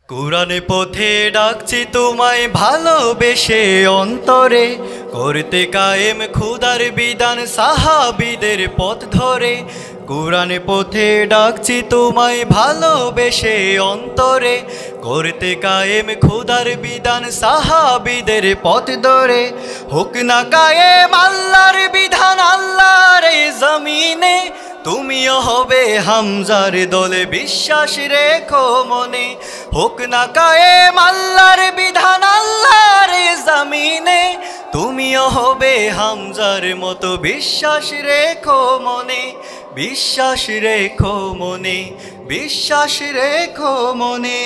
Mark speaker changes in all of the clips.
Speaker 1: কুরআনে পথে ডাকছি তোমায় ভালোবেসে অন্তরে, করতে কায়েম খুদার বিধান সাহাবীদের পথ ধরে। কুরআনে পথে ডাকছি তোমায় ভালোবেসে অন্তরে, করতে কায়েম খুদার বিধান সাহাবীদের পথ ধরে। হোক না কায়েম আল্লাহর বিধান আল্লাহর এই জমিনে, তুমিও হবে হামজার দলে বিশ্বাস রেখো মনে। হোক না কায়েম আল্লাহর বিধান আল্লাহর জমিনে, তুমিও হবে হামজার মতো বিশ্বাস রেখো মনে। বিশ্বাস রেখো মনে, বিশ্বাস রেখো মনে।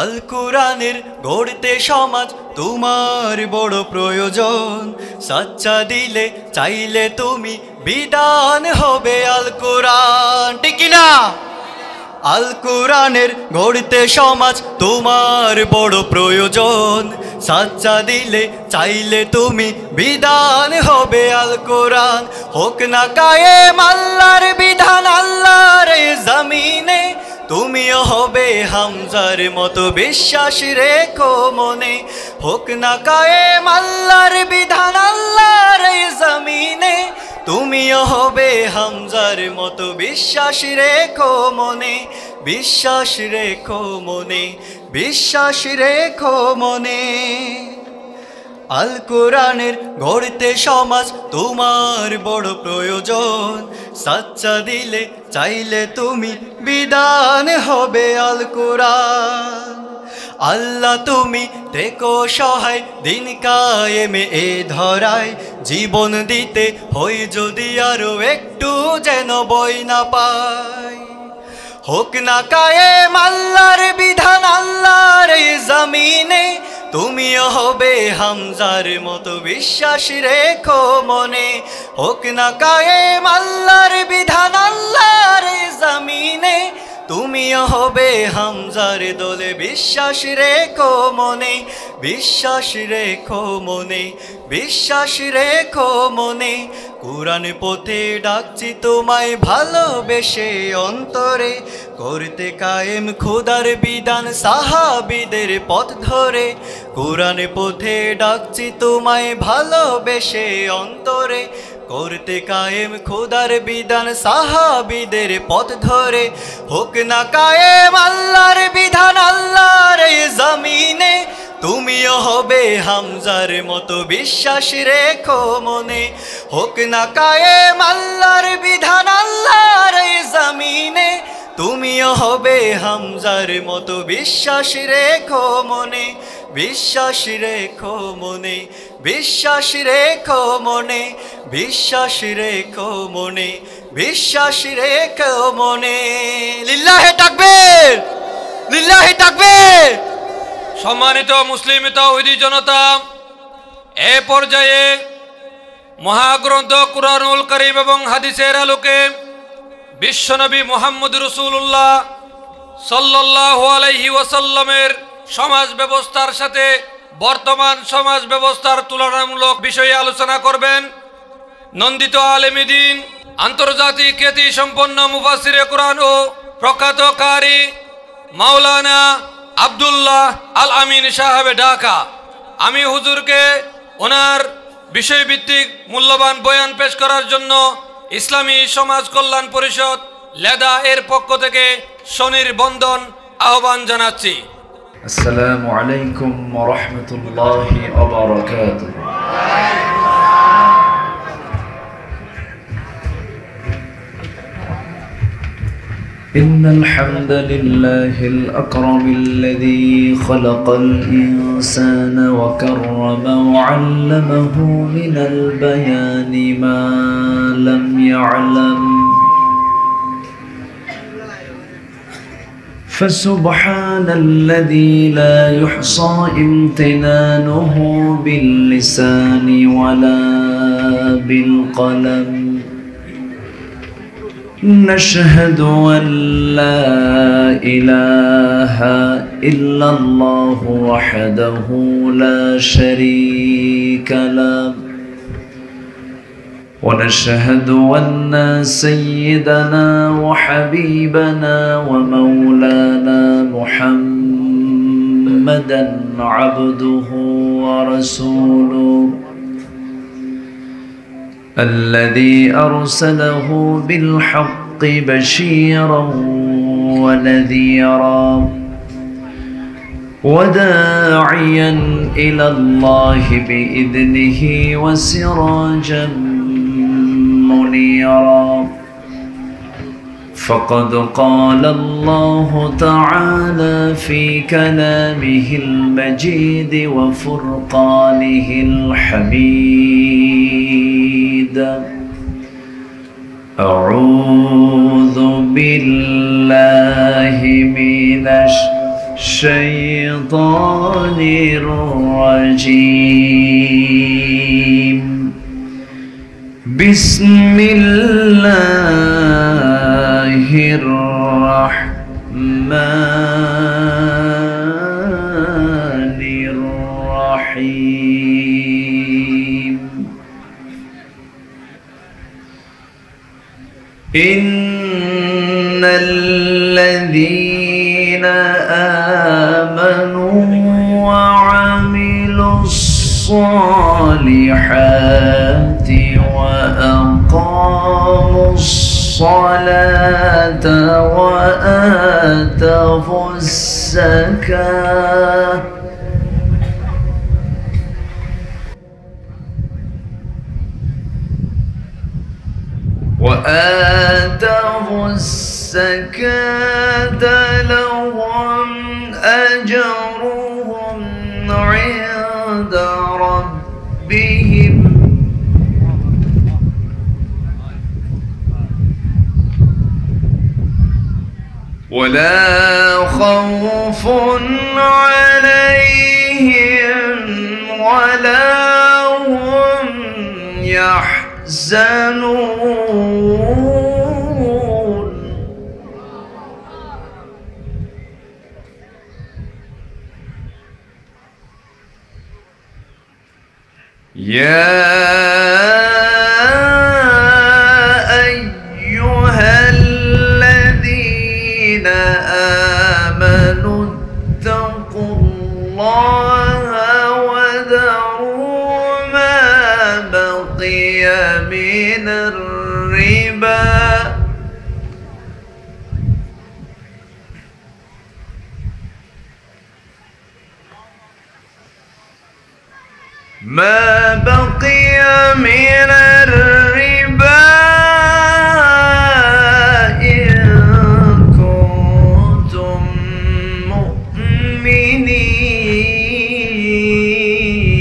Speaker 1: আল কুরআনের গড়তে সমাজ তোমার বড় প্রয়োজন, সাচ্চা দিলে চাইলে তুমি বিধান হবে আল কুরআন, ঠিক না? আল কুরআনের গড়তে সমাজ তোমার বড় প্রয়োজন, সাচ্চা দিলে চাইলে তুমি বিধান হবে আল কুরআন। হোক না কায়েম আল্লাহর বিধান আল্লাহর জমিনে, তুমিও হবে হামজার মতো বিশ্বাস রেখো মনে। হোক না কায়েম আল্লাহর বিধান আল্লাহর জমিনে, তুমিও হবে হামজার মতো বিশ্বাস রেখো মনে। বিশ্বাস রেখো মনে, বিশ্বাস রেখো মনে। আল কুরআনের গড়তে সমাজ তোমার বড় প্রয়োজন, সাচ্চা দিলে চাইলে তুমি বিধান হবে আল কুরআন। আল্লাহ তুমি দেখো সহায় দিন কায়েমে এ ধরায়, জীবন দিতে হই যদি আরো একটু যেন বই না পাই। হোক না কায়েম আল্লাহর বিধান আল্লাহর জমিনে, তুমিও হবে হামজার মতো বিশ্বাস রেখো মনে। হোক না কায়েম আল্লাহর বিধান আল্লাহর জমিনে, তুমিও হবে হামজার দলে বিশ্বাস রেখো মনে। বিশ্বাস রেখো মনে, বিশ্বাস রেখো মনে। কুরআন পথে ডাকছি তোমায় ভালোবেসে অন্তরে, করতে কায়েম খুদার বিধান সাহাবীদের পথ ধরে। কুরআন পথে ডাকছি তোমায় ভালোবেসে অন্তরে, করতে কায়েম খুদার বিধান সাহাবীদের পথ ধরে। হোক না কায়েম আল্লাহর বিধান আল্লাহর জমিনে, তুমিও হবে হামজার মতো বিশ্বাস রেখো মনে। হোক না কায়েম আল্লাহর বিধান আল্লাহর জমিনে, তুমিও হবে হামজার মতো বিশ্বাস রেখো মনে। বিশ্বাস রেখো মনে, বিশ্বাস রেখো মনে। বিশ্বাস রেখো মনে, বিশ্বাস রেখো মনে। লিল্লাহে তাকবীর, লিল্লাহে তাকবীর।
Speaker 2: সম্মানিত মুসলিম তাওহীদি জনতা, এ পর্যায়ে মহাগ্রন্থ কুরআনুল কারীম এবং হাদিসের আলোকে বিশ্বনবী মুহাম্মদ রাসূলুল্লাহ সাল্লাল্লাহু আলাইহি ওয়াসাল্লামের সমাজ ব্যবস্থার সাথে বর্তমান সমাজ ব্যবস্থার তুলনামূলক বিষয়ে আলোচনা করবেন নন্দিত আলেমে দ্বীন, আন্তর্জাতিক খ্যাতি সম্পন্ন মুফাসসিরে কুরআন ও প্রখ্যাত কারি মাওলানা আব্দুল্লাহ আল আমিন সাহেব ঢাকা। আমি হুজুরকে ওনার বিষয়ভিত্তিক মূল্যবান বয়ান পেশ করার জন্য ইসলামী সমাজ কল্যাণ পরিষদ লেদা এর পক্ষ থেকে সনির্বন্ধন আহ্বান জানাচ্ছি।
Speaker 3: আসসালামু আলাইকুম ওয়া রাহমাতুল্লাহি ওয়া বারাকাতুহু। إن الحمد لله الأكرم الذي خلق الإنسان وكرم وعلمه من البيان ما لم يعلم، فسبحان الذي لا يحصى امتنانه باللسان ولا بالقلم. نشهد أن لا إله إلا الله وحده لا شريك له، ونشهد أن سيدنا وحبيبنا ومولانا محمدا عبده ورسوله الذي أرسله بالحق بشيرا ونذيرا وداعيا إلى الله بإذنه وسراجا منيرا فقد قال الله تعالى في كلامه المجيد وفرقانه الحميد أعوذ بالله من الشيطان الرجيم بسم الله الرحمن الرحيم إن الذين آمنوا وعملوا الصالحات وأقاموا الصلاة وآتوا الزكاة لهم أجرهم عند ربهم ولا خوف عليهم ولا هم يحزنون يا أيها الذين آمنوا اتقوا الله وذروا ما بقي من الربا من الربا إن كنتم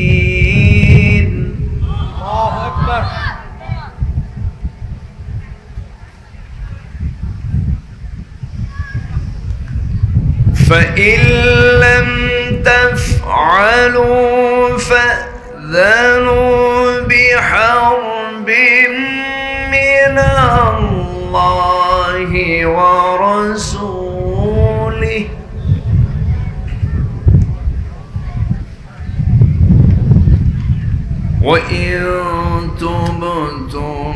Speaker 3: مؤمنين الله أكبر فإن لم تفعلوا فأذنوا بحرب من الله ورسوله وإن تبتم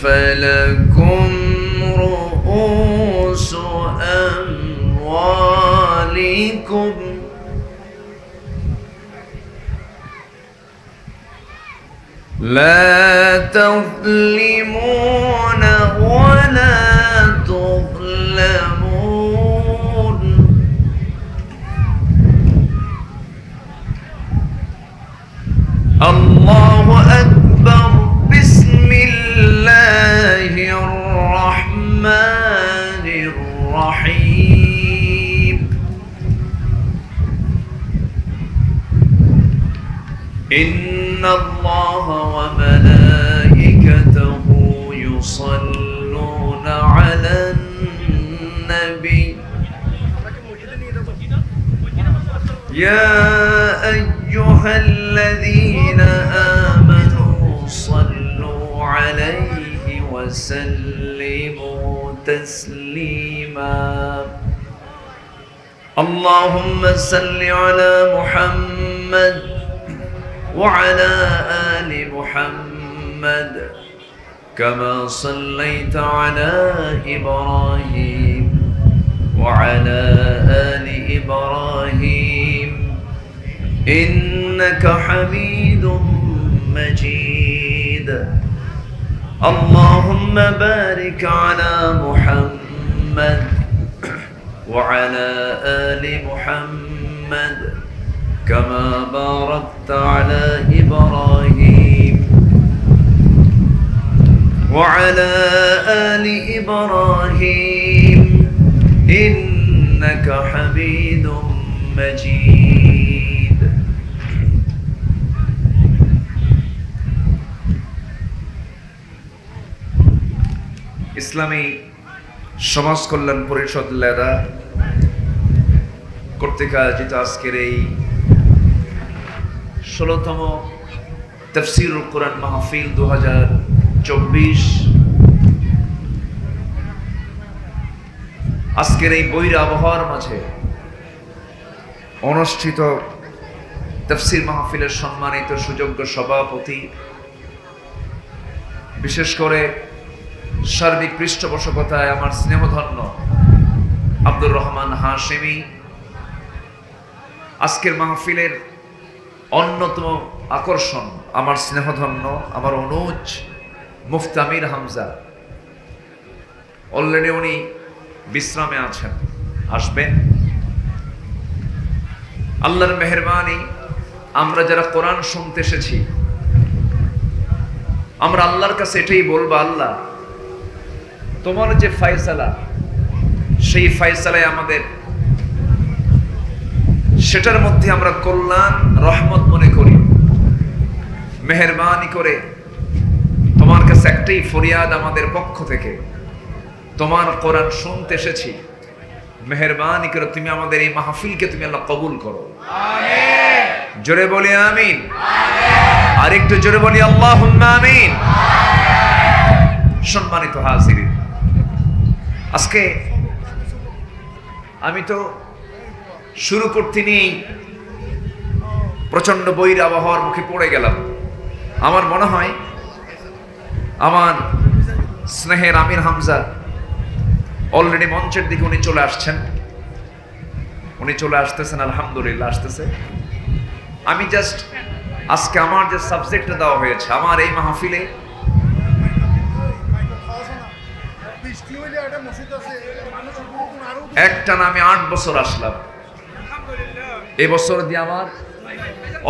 Speaker 3: فلكم رؤوس أموالكم لا تظلمون ولا تظلمون الله أكبر بسم الله الرحمن الرحيم إن الله وملائكته يصلون على النبي يا أيها الذين آمنوا صلوا عليه وسلموا تسليما اللهم صل على محمد وعلى آل محمد كما صليت على إبراهيم وعلى آل إبراهيم إنك حميد مجيد اللهم بارك على محمد وعلى آل محمد كما باركت على إبراهيم وعلى آل إبراهيم إنك حميد مجيد ইসলামী সমাজ কল্যাণ পরিষদ লেদা কর্তৃক আয়োজিত আজকের এই ১৬তম তাফসীরুল কোরআন মাহফিল ২০২৪ আজকের এই বৈরী আবহাওয়ার মাঝে অনুষ্ঠিত তাফসীর মাহফিলের সম্মানিত সুযোগ্য সভাপতি, বিশেষ করে সার্বিক পৃষ্ঠপোষকতায় আমার স্নেহধন্য আব্দুর রহমান হাশেমি, আজকের মাহফিলের অন্যতম আকর্ষণ আমার স্নেহধন্য আমার অনুজ মুফতি আমির হামজা, অলরেডি উনি বিশ্রামে আছেন, আসবেন। আল্লাহর মেহেরবানি, আমরা যারা কোরআন শুনতে এসেছি আমরা আল্লাহর কাছে এটাই বলবো, আল্লাহ তোমার যে ফয়সালা সেই ফয়সালায় আমাদের সেটার মধ্যে আমরা কল্যাণ রহমত মনে করি। মেহেরবানি করে তোমার কাছে একটাই ফরিয়াদ আমাদের পক্ষ থেকে, তোমার কোরআন শুনতে এসেছি, মেহেরবানি করে তুমি আমাদের এই মাহফিলকে তুমি আল্লাহ কবুল করো, আমিন। জোরে বলি আমিন, আমিন। আর একটু জোরে বলি আল্লাহুম্মা আমিন। সম্মানিত হাজিরিন, আজকে আমি তো শুরু করতে নিয়েই প্রচন্ড বৈরী আবহাওয়ার মুখে পড়ে গেলাম। আমার মনে হয় আমার স্নেহের আমির হামজা অলরেডি মঞ্চের দিকে উনি চলে আসছেন, উনি চলে আসতেছেন, আলহামদুলিল্লাহ আসতেছে। আমি জাস্ট আজকে আমার যে সাবজেক্টটা দেওয়া হয়েছে আমার এই মাহফিলে, একটানা আমি 8 বছর আসলাম, এবছর দিয়ে আমার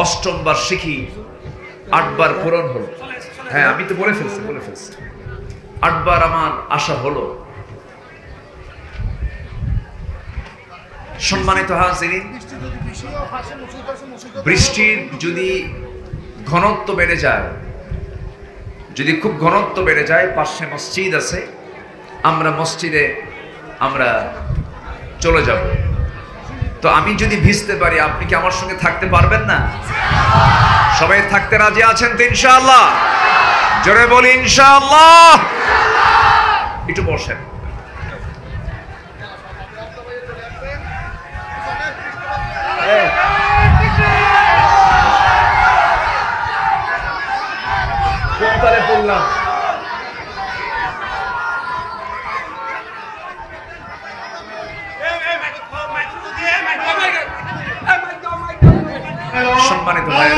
Speaker 3: 8ম বার্ষিকী, 8 বার পূরণ হলো। হ্যাঁ, আমি তো বলে ফেলছি 8 বার আমার আশা হলো। সম্মানিত হাজিরিন, বৃষ্টির যদি ঘনত্ব বেড়ে যায়, যদি খুব ঘনত্ব বেড়ে যায়, পাশে মসজিদ আছে, আমরা মসজিদে আমরা চলে যাব। তো আমি যদি ভিজতে পারি, আপনি কি আমার সঙ্গে থাকতে পারবেন না? সবাই থাকতে রাজি আছেন তো ইনশাআল্লাহ? জোরে বলি ইনশাআল্লাহ। একটু বসেন। কোনটারে বললাম সম্মানিত ভাইরা,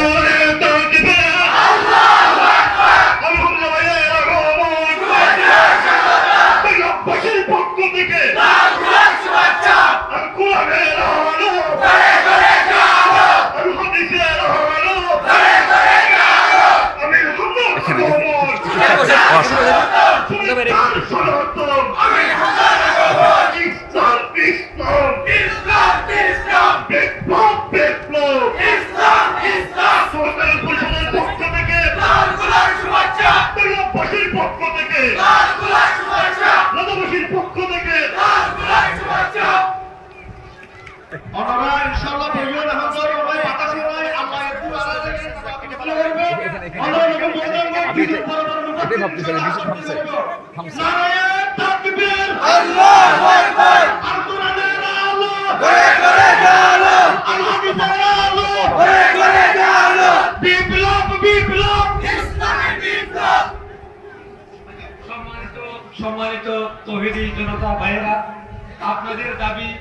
Speaker 4: দাবি,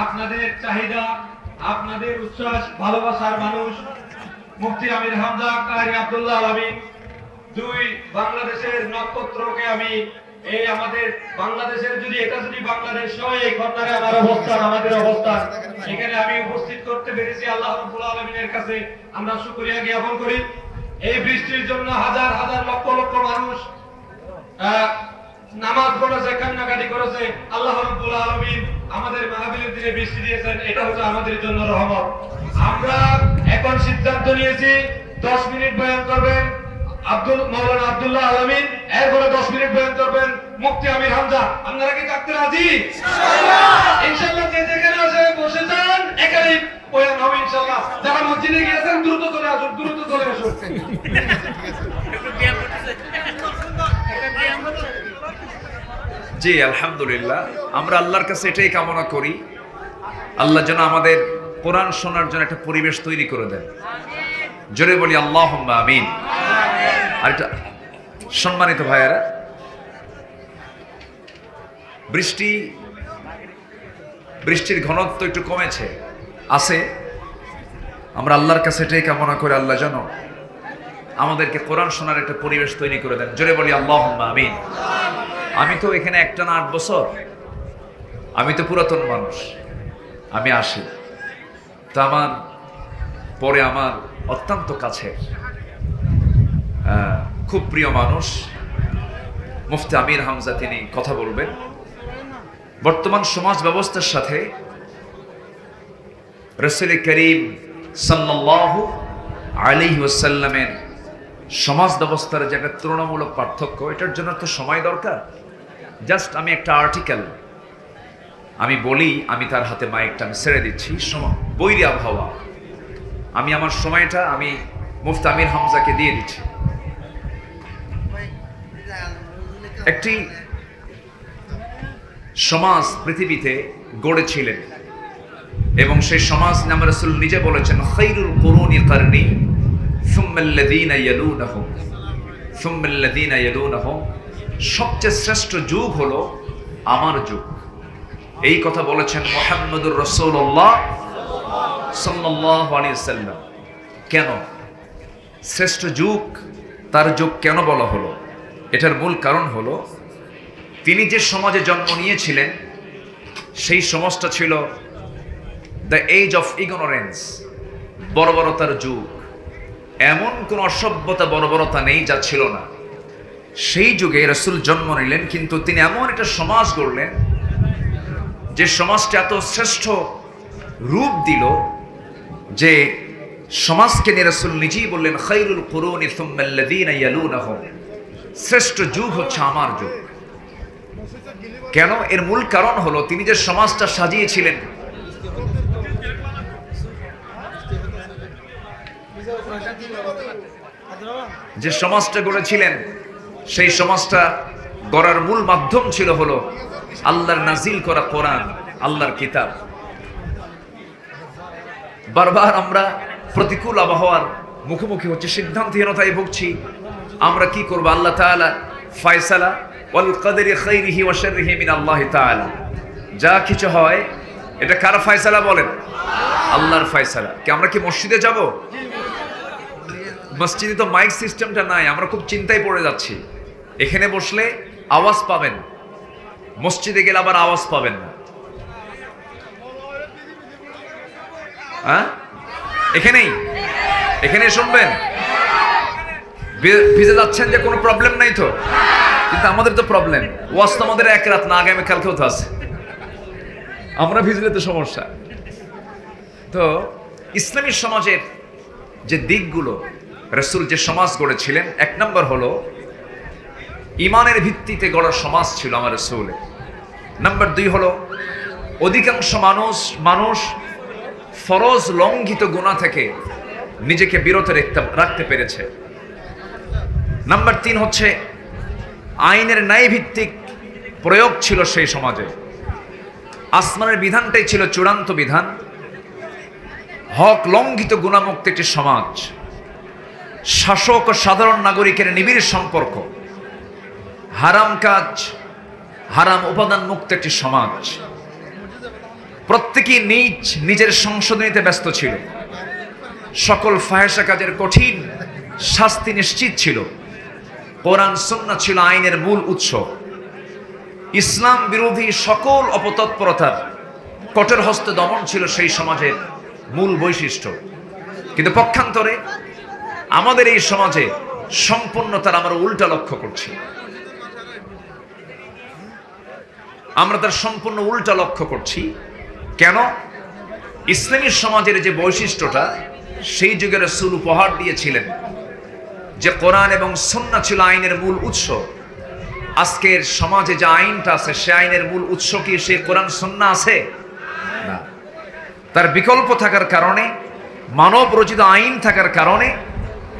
Speaker 4: আপনাদের চাহিদা, আপনাদের উচ্ছ্বাস, ভালোবাসার মানুষ মুফতি আমির হামজা কারি আব্দুল্লাহ আলামিন, দুই বাংলাদেশের নক্ষত্রকে আমি এই আমাদের বাংলাদেশের যদি বাংলাদেশ হয় এই কর্নারে আমার অবস্থান, আমাদের অবস্থান, এখানে আমি উপস্থিত করতে পেরেছি আল্লাহ রাব্বুল আলামিনের কাছে আমরা শুকরিয়া জ্ঞাপন করি। এই বৃষ্টির জন্য হাজার হাজার লক্ষ লক্ষ মানুষ নামাজ পড়েছে, কান্নাকাটি করেছে। আল্লাহ রাব্বুল আলামিন আমাদের মাহফিলের দিনে বৃষ্টি দিয়েছেন, এটা হচ্ছে আমাদের জন্য রহমত। আমরা এখন সিদ্ধান্ত নিয়েছি 10 মিনিট বয়ান করবেন মাওলানা আব্দুল্লাহ আলামিন, এরপরে 10 মিনিট বয়ান করবেন মুফতি আমির হামজা। আপনারা কি থাকতে রাজি? ইনশাআল্লাহ। যে যেখানে আছে বসে যান, এখানেই বয়ান হবে ইনশাআল্লাহ। যারা মসজিদে গিয়েছেন দ্রুত চলে আসুন, দ্রুত চলে আসুন।
Speaker 3: জি আলহামদুলিল্লাহ, আমরা আল্লাহর কাছে এটাই কামনা করি, আল্লাহ যেন আমাদের কোরআন শোনার জন্য একটা পরিবেশ তৈরি করে দেন। জোরে বলি আল্লাহুম্মা আমিন। আর এটা সম্মানিত ভাইয়েরা, বৃষ্টির ঘনত্ব একটু কমেছে আছে, আমরা আল্লাহর কাছে এটাই কামনা করি, আল্লাহ যেন আমাদেরকে কোরআন শোনার একটা পরিবেশ তৈরি করে দেন। জোরে বলি আল্লাহুম্মা আমিন। আমি তো এখানে একটানা 8 বছর, আমি তো পুরাতন মানুষ, আমি আসি তো আমার পরে আমার অত্যন্ত কাছের খুব প্রিয় মানুষ মুফতি আমির হামজা, তিনি কথা বলবেন। বর্তমান সমাজ ব্যবস্থার সাথে রাসূল করিম সাল্লাল্লাহু আলাইহি ওয়াসাল্লামের সমাজ ব্যবস্থার যে একটা তুলনামূলক পার্থক্য, এটার জন্য তো সময় দরকার। জাস্ট আমি একটা আর্টিকেল আমি বলি, আমি তার হাতে মাইকটা আমি ছেড়ে দিচ্ছি, বৈরী আবহাওয়া, আমি আমার সময়টা আমি মুফতি আমির হামজাকে দিয়ে দিচ্ছি। একটি সমাজ পৃথিবীতে গড়েছিলেন এবং সেই সমাজ নামে রাসূল নিজে বলেছেন, খায়রুল কুরুনি কারনি সুম্মাল্লাযীনা ইয়ালুনাহুম সুম্মাল্লাযীনা ইয়ালুনাহুম, সবচেয়ে শ্রেষ্ঠ যুগ হলো আমার যুগ। এই কথা বলেছেন মুহাম্মদুর রাসূলুল্লাহ সাল্লাল্লাহু আলাইহি ওয়াসাল্লাম। কেন শ্রেষ্ঠ যুগ, তার যুগ কেন বলা হলো? এটার মূল কারণ হলো, তিনি যে সমাজে জন্ম নিয়েছিলেন সেই সমাজটা ছিল দ্য এজ অফ ইগনোরেন্স, বর্বরতার যুগ। এমন কোন অসভ্যতা বর্বরতা নেই যা ছিল না। সেই যুগে রাসূল জন্ম নিলেন, কিন্তু তিনি এমন একটা সমাজ গড়লেন যে সমাজটা এত শ্রেষ্ঠ রূপ দিল যে সমাজকে নিয়ে রাসূল নিজেই বললেন, খায়রুল কুরুনি সুম্মাল্লাযীনা ইয়ালুনাহুম, শ্রেষ্ঠ যুগ হচ্ছে আমার যুগ। কেন? এর মূল কারণ হলো, তিনি যে সমাজটা সাজিয়েছিলেন, যে সমাজটা গড়েছিলেন, সেই সমাজটা গড়ার মূল মাধ্যম ছিল হলো আল্লাহর নাজিল করা কোরআন, আল্লাহর কিতাব। বারবার আমরা প্রতিকূল আবহাওয়ার মুখোমুখি হচ্ছে, সিদ্ধান্তহীনতায় ভুগছি। আমরা কি করব? আল্লাহ তাআলা ফয়সালা, ওয়াল কদরি খাইরিহি ওয়া শাররিহি মিন আল্লাহি তাআলা, যা কিছু হয় এটা কার ফয়সালা বলেন? আল্লাহর ফয়সালা। কি আমরা কি মসজিদে যাব? মসজিদে তো মাইক সিস্টেমটা নাই, আমরা খুব চিন্তায় পড়ে যাচ্ছি। এখানে বসলে আওয়াজ পাবেন, মসজিদে গেলে আবার আওয়াজ পাবেন না। হ্যাঁ, এখানে শুনবেন, ভিজে যাচ্ছেন যে কোনো প্রবলেম নাই তো, কিন্তু আমাদের তো প্রবলেম। ওয়াজ তো আমাদের এক রাত না, আগামী কালকেও তো আছে, আমরা ভিজলে তো সমস্যা। তো ইসলামী সমাজের যে দিকগুলো, রাসূল যে সমাজ গড়েছিলেন, 1 নম্বর হলো ইমানের ভিত্তিতে গড়া সমাজ ছিল আমার রাসূলের। নাম্বার 2 হলো অধিকাংশ মানুষ ফরজ লঙ্ঘিত গুনাহ থেকে নিজেকে বিরত রাখতে পেরেছে। নাম্বার 3 হচ্ছে আইনের ন্যায় ভিত্তিক প্রয়োগ ছিল সেই সমাজে। আসমানের বিধানটাই ছিল চূড়ান্ত বিধান। হক লঙ্ঘিত গুনাহমুক্ত একটি সমাজ, শাসক ও সাধারণ নাগরিকের নিবিড় সম্পর্ক, হারাম কাজ, হারাম উপাদান মুক্ত একটি সমাজ। প্রত্যেকেই নিজের সংশোধনীতে ব্যস্ত ছিল। সকল ফাহেশা কাজের কঠিন শাস্তি নিশ্চিত ছিল। কোরআন সুন্নাহ ছিল আইনের মূল উৎস। ইসলাম বিরোধী সকল অপতৎপরতার কঠোর হস্তে দমন ছিল সেই সমাজের মূল বৈশিষ্ট্য। কিন্তু পক্ষান্তরে আমাদের এই সমাজে সম্পূর্ণতার আমরা উল্টা লক্ষ্য করছি। আমরা তার সম্পূর্ণ উল্টা লক্ষ্য করছি। কেন? ইসলামী সমাজের যে বৈশিষ্ট্যটা সেই যুগে রাসূল উপহার দিয়েছিলেন, যে কোরআন এবং সুন্নাহ ছিল আইনের মূল উৎস, আজকের সমাজে যে আইনটা আছে সে আইনের মূল উৎস কি সে কোরআন সুন্নাহ আছে? না। তার বিকল্প থাকার কারণে, মানব রচিত আইন থাকার কারণে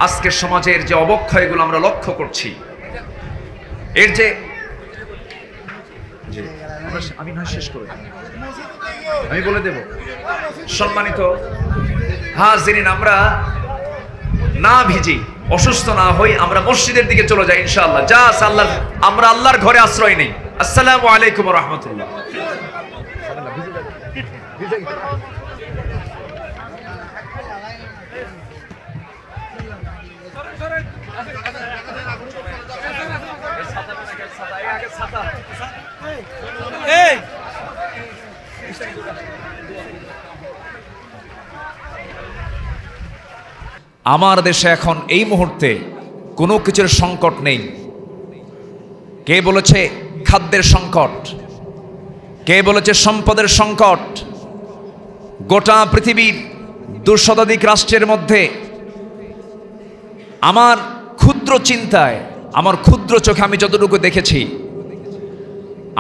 Speaker 3: আজকের সমাজের যে অবক্ষয়গুলো আমরা লক্ষ্য করছি, এর যে আমি না শেষ করে আমি বলে দেব। সম্মানিত হাজিরিন, আমরা না ভিজি, অসুস্থ না হই, আমরা মসজিদের দিকে চলে যাই ইনশাআল্লাহ। যা আল্লাহ, আমরা আল্লাহর ঘরে আশ্রয় নেই। আসসালামু আলাইকুম ওয়া রাহমাতুল্লাহ। আমার দেশে এখন এই মুহূর্তে কোনো কিছুর সংকট নেই। কে বলেছে খাদ্যের সংকট? কে বলেছে সম্পদের সংকট? গোটা পৃথিবীর 2 শতাধিক রাষ্ট্রের মধ্যে আমার ক্ষুদ্র চিন্তায়, আমার ক্ষুদ্র চোখে আমি যতটুকু দেখেছি,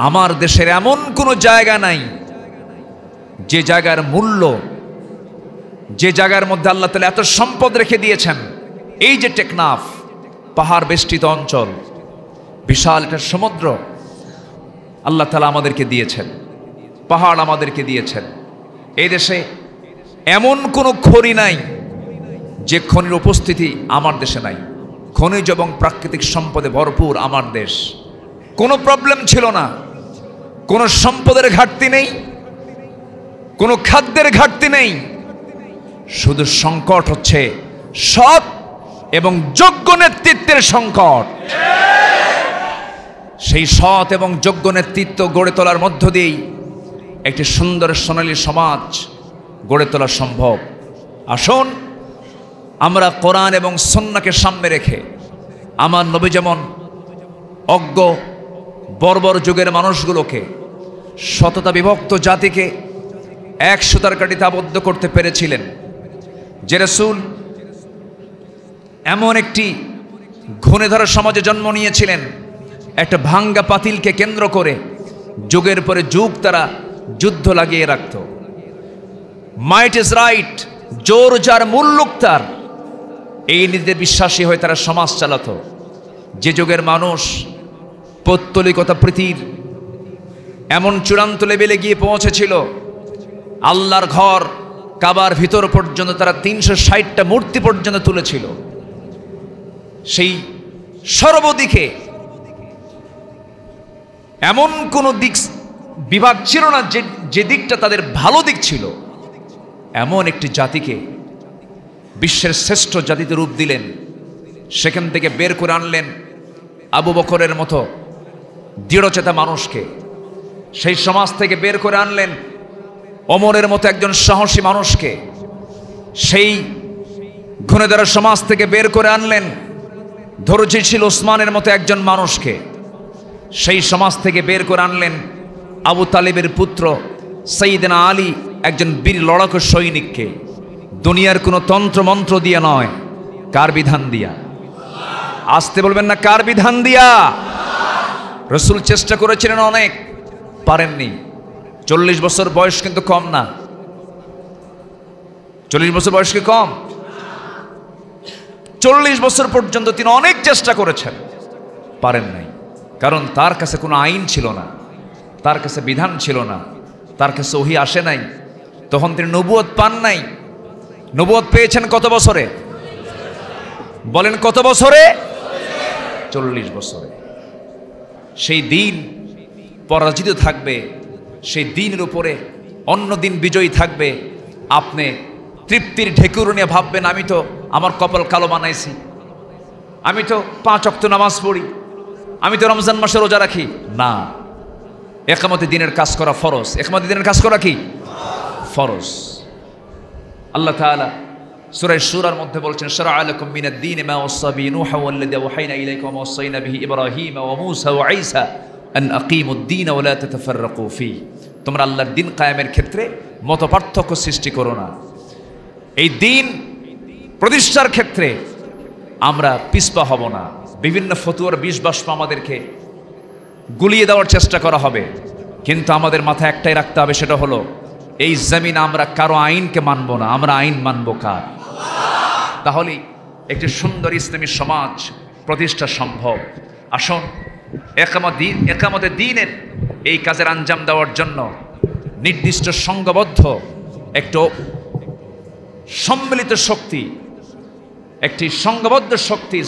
Speaker 3: আমার দেশের এমন কোনো জায়গা নাই যে জায়গার মূল্য, যে জায়গার মধ্যে আল্লাহ তাআলা এত সম্পদ রেখে দিয়েছেন। এই যে টেকনাফ পাহাড় বেষ্টিত অঞ্চল, বিশাল একটা সমুদ্র আল্লাহ তাআলা আমাদেরকে দিয়েছেন, পাহাড় আমাদেরকে দিয়েছেন। এই দেশে এমন কোনো খনি নাই যে খনির উপস্থিতি আমার দেশে নাই। খনিজ এবং প্রাকৃতিক সম্পদে ভরপুর আমার দেশ। কোনো প্রবলেম ছিল না, কোনো সম্পদের ঘাটতি নেই, কোনো খাদ্যের ঘাটতি নেই। শুধু সংকট হচ্ছে সৎ এবং যোগ্য নেতৃত্বের সংকট। সেই সৎ এবং যোগ্য নেতৃত্ব গড়ে তোলার মধ্য দিয়েই একটি সুন্দর সোনালী সমাজ গড়ে তোলা সম্ভব। আসুন আমরা কোরআন এবং সুন্নাহকে সামনে রেখে, আমার নবী যেমন অজ্ঞ বর্বর যুগের মানুষগুলোকে, শততা বিভক্ত জাতিকে এক সুতার কাঠিতে আবদ্ধ করতে পেরেছিলেন, যে রাসূল এমন একটি ঘূর্ণিঝড় সমাজে জন্ম নিয়েছিলেন, একটা ভাঙ্গা পাতিলকে কেন্দ্র করে যুগের পরে যুগ তারা যুদ্ধ লাগিয়ে রাখত। মাইট ইজ রাইট, জোর যার মূল লোক তার, এই নীতিতে বিশ্বাসী হয়ে তারা সমাজ চালাতো। যে যুগের মানুষ পৌত্তলিকতা প্রীতির এমন চূড়ান্ত লেভেলে গিয়ে পৌঁছেছিল, আল্লাহর ঘর কাবার ভিতর পর্যন্ত তারা 360টা মূর্তি পর্যন্ত তুলেছিল। সেই সর্বদিকে এমন কোন দিক বিভাগ ছিল না যে দিকটা তাদের ভালো দিক ছিল। এমন একটি জাতিকে বিশ্বের শ্রেষ্ঠ জাতিতে রূপ দিলেন, সেখান থেকে বের করে আনলেন আবু বকরের মতো দৃঢ়চেতা মানুষকে, সেই সমাজ থেকে বের করে আনলেন ওমরের মতো একজন সাহসী মানুষকে, সেই ঘূর্ণিঝড় সমাজ থেকে বের করে আনলেন ধৈর্যশীল ওসমানের মতো একজন মানুষকে, সেই সমাজ থেকে বের করে আনলেন আবু তালিবের পুত্র সাইয়েদনা আলী, একজন বীর লড়াকু সৈনিককে। দুনিয়ার কোনো তন্ত্র মন্ত্র দিয়ে নয়, কার বিধান দিয়া? আসতে বলবেন না, কার বিধান দিয়া? রাসূল চেষ্টা করেছিলেন অনেক, পারেননি। 40 বছর বয়স কিন্তু কম না। 40 বছর বয়স কি কম? 40 বছর পর্যন্ত তিনি অনেক চেষ্টা করেছেন, পারেন নাই। কারণ তার কাছে কোনো আইন ছিল না, তার কাছে বিধান ছিল না, তার কাছে ওহী আসে নাই। তখন তিনি নবুয়ত পান নাই। নবুয়ত পেয়েছেন কত বছরে? বলেন কত বছরে? 40 বছরে। সেই দিন পরাজিত থাকবে, সেই দিনের উপরে অন্য দিন বিজয়ী থাকবে, আপনি তৃপ্তির ঢেকুর নিয়ে ভাববেন আমি তো আমার কপাল কালো বানাইছি, আমি তো 5 ওয়াক্ত নামাজ পড়ি, আমি তো রমজান মাসে রোজা রাখি। না, ইকামতে দ্বীনের কাজ করা ফরজ। ইকামতে দ্বীনের কাজ করা কি ফরজ? আল্লাহ তাআলা সূরা শুরার মধ্যে বলছেন, শারা'a লাকুম মিনাদ দীন মা ওয়াসা বিহি নূহা ওয়াল্লাযী আওহাইনা ইলাইকা ওয়া ওয়াসাইনা বিহি ইব্রাহিম ওয়া মূসা ওয়া ঈসা আন আকিমুদ দীন ওয়া লা তাতাফাররাকু ফীহি। তোমরা আল্লাহর দ্বীন কায়েমের ক্ষেত্রে মতপার্থক্য সৃষ্টি করো না। এই দ্বীন প্রতিষ্ঠার ক্ষেত্রে আমরা পিছপা হব না। বিভিন্ন ফতুয়ার বিষবাষ্প আমাদেরকে গুলিয়ে দেওয়ার চেষ্টা করা হবে, কিন্তু আমাদের মাথায় একটাই রাখতে হবে, সেটা হলো এই জমিন আমরা কারো আইনকে মানব না, আমরা আইন মানব কার? তাহলে একটি সুন্দর ইসলামী সমাজ প্রতিষ্ঠা সম্ভব। আসুন একামতে দ্বীনের এই কাজের আঞ্জাম দেওয়ার জন্য নির্দিষ্ট সংঘবদ্ধ একটু সম্মিলিত শক্তি, একটি সংঘবদ্ধ শক্তির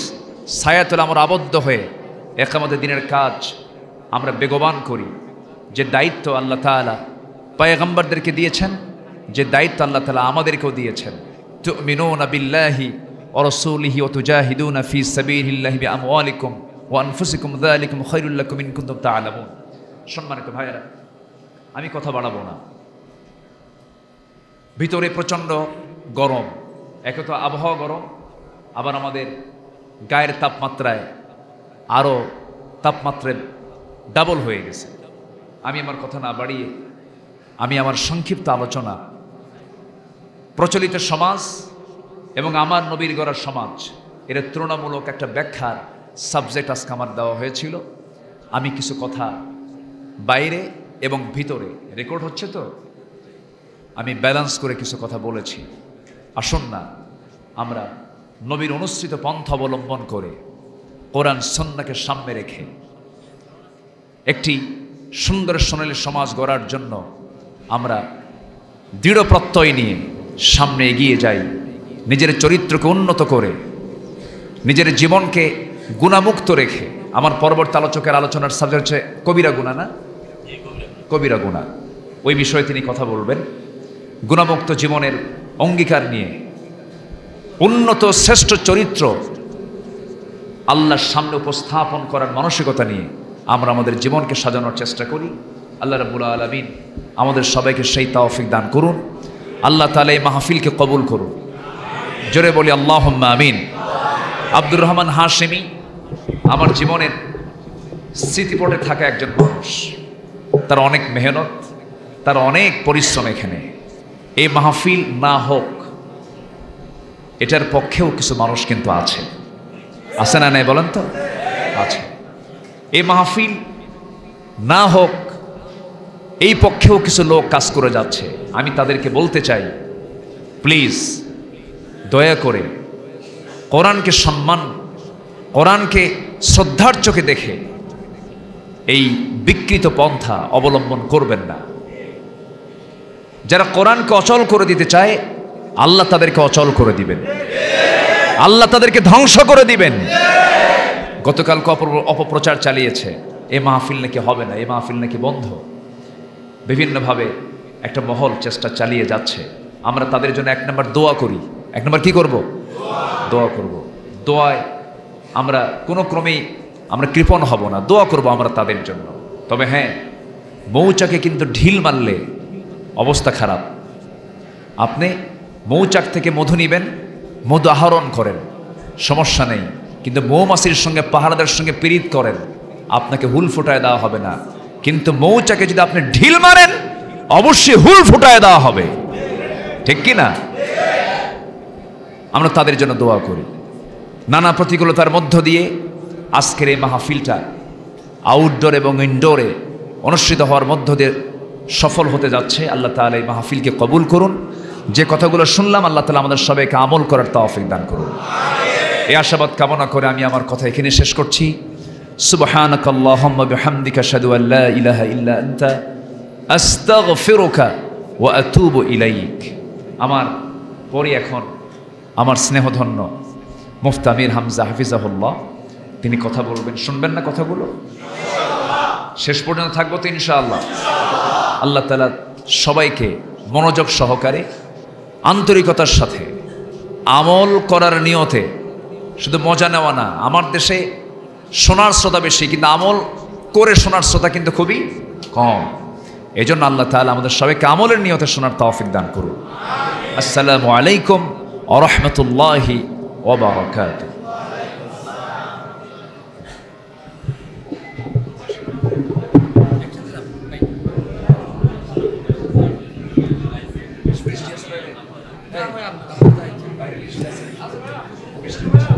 Speaker 3: ছায়াতলে আমরা আবদ্ধ হয়ে একামতে দ্বীনের কাজ আমরা বেগবান করি। যে দায়িত্ব আল্লাহ তাআলা পয়গম্বরদেরকে দিয়েছেন, যে দায়িত্ব আল্লাহ তাআলা আমাদেরকেও দিয়েছেন, তুমিনুনা বিল্লাহি ওয়া রাসূলিহি ওয়া তুজাহিদুনা ফি সাবিলিল্লাহি বিআমওয়ালিকুম ওয়া আনফুসিকুম যালিকুম খায়রুল লাকুম ইন কুনতুম তা'লামুন। সম্মানিত ভাইয়েরা, আমি কথা বাড়াবো না। ভিতরে প্রচণ্ড গরম, একে তো আবহাওয়া গরম, আবার আমাদের গায়ের তাপমাত্রায় আরও তাপমাত্রায় ডাবল হয়ে গেছে। আমি আমার কথা না বাড়িয়ে আমি আমার সংক্ষিপ্ত আলোচনা প্রচলিত সমাজ এবং আমার নবীর গড়া সমাজ এর তুলনামূলক একটা ব্যাখ্যার সাবজেক্ট আজকে আমার দেওয়া হয়েছিল। আমি কিছু কথা বাইরে এবং ভিতরে রেকর্ড হচ্ছে, তো আমি ব্যালেন্স করে কিছু কথা বলেছি। আসুন না আমরা নবীর অনুসৃত পন্থা অবলম্বন করে কোরআন সুন্নাহকে সামনে রেখে একটি সুন্দর সোনালী সমাজ গড়ার জন্য আমরা দৃঢ় প্রত্যয় নিয়ে সামনে এগিয়ে যাই। নিজের চরিত্রকে উন্নত করে, নিজের জীবনকে গুণামুক্ত রেখে। আমার পরবর্তী আলোচকের আলোচনার সাবজেক্ট হচ্ছে কবিরা গুনাহ, না কবিরা গুনাহ, ওই বিষয়ে তিনি কথা বলবেন। গুণামুক্ত জীবনের অঙ্গীকার নিয়ে উন্নত শ্রেষ্ঠ চরিত্র আল্লাহর সামনে উপস্থাপন করার মানসিকতা নিয়ে আমরা আমাদের জীবনকে সাজানোর চেষ্টা করি। আল্লাহ রাব্বুল আলামিন আমাদের সবাইকে সেই তৌফিক দান করুন। আল্লাহ তাআলা এই মাহফিলকে কবুল করুন। জোরে বলি আল্লাহুম্মা আমিন। আব্দুর রহমান হাশেমি আমার জীবনের স্মৃতিপটে থাকা একজন মানুষ। তার অনেক মেহনত, তার অনেক পরিশ্রম। এখানে এই মাহফিল না হোক, এটার পক্ষেও কিছু মানুষ কিন্তু আছে না নাই বলেন তো? আছে। এই মাহফিল না হোক, এই পক্ষেও কিছু লোক কাজ করে যাচ্ছে। আমি তাদেরকে বলতে চাই, প্লিজ দয়া করে কোরআনকে সম্মান, কোরআনকে শ্রদ্ধার চোখে দেখে এই বিকৃত পন্থা অবলম্বন করবেন না। যারা কোরআনকে অচল করে দিতে চায়, আল্লাহ তাদেরকে অচল করে দিবেন, আল্লাহ তাদেরকে ধ্বংস করে দিবেন। গতকালকে অপপ্রচার চালিয়েছে, এ মাহফিল নাকি হবে না, এ মাহফিল নাকি বন্ধ। বিভিন্নভাবে একটা মহল চেষ্টা চালিয়ে যাচ্ছে। আমরা তাদের জন্য 1 নম্বর দোয়া করি। 1 নম্বর কি করব? দোয়া করব। দোয়ায় আমরা কোনো ক্রমেই আমরা কৃপণ হব না, দোয়া করব আমরা তাদের জন্য। তবে হ্যাঁ, মৌচাকে কিন্তু ঢিল মারলে অবস্থা খারাপ। আপনি মৌচাক থেকে মধু নিবেন, মধু আহরণ করেন, সমস্যা নেই, কিন্তু মৌমাছির সঙ্গে পাহারাদার সঙ্গে পীড়িত করেন, আপনাকে হুল ফুটায় দেওয়া হবে না। কিন্তু মৌচাকে যদি আপনি ঢিল মারেন, অবশ্যই হুল ফুটায় দেওয়া হবে, ঠিক কি না? আমরা তাদের জন্য দোয়া করি। নানা প্রতিকূলতার মধ্য দিয়ে আজকের এই মাহফিলটা আউটডোর এবং ইনডোরে অনুষ্ঠিত হওয়ার মধ্য দিয়ে সফল হতে যাচ্ছে। আল্লাহ তাআলা এই মাহফিলকে কবুল করুন। যে কথাগুলো শুনলাম, আল্লাহ তাআলা আমাদের সবাইকে আমল করার তৌফিক দান করুন। এই আশাবাদ কামনা করে আমি আমার কথা এখানে শেষ করছি। সুবহানাকাল্লাহুম্মা বিহামদিকা আশহাদু আল লা ইলাহা ইল্লা আনতা আস্তাগফিরুকা ওয়া আতুবু ইলাইক। আমার পরে এখন আমার স্নেহধন্য মুফতি আমির হামজা হাফিজাহুল্লাহ তিনি কথা বলবেন। শুনবেন না কথাগুলো? শেষ পর্যন্ত থাকবো তো ইনশাআল্লাহ। আল্লাহ তাআলা সবাইকে মনোযোগ সহকারে আন্তরিকতার সাথে আমল করার নিয়তে, শুধু মজা নেওয়া না। আমার দেশে শোনার শ্রোতা বেশি, কিন্তু আমল করে শোনার শ্রোতা কিন্তু খুবই কম। এই জন্য আল্লাহ তাআলা আমাদের সবাইকে আমলের নিয়তে শোনার তৌফিক দান করুন। আসসালামু আলাইকুম ওয়া রাহমাতুল্লাহি ওয়া বারাকাতুহু।
Speaker 5: Vai,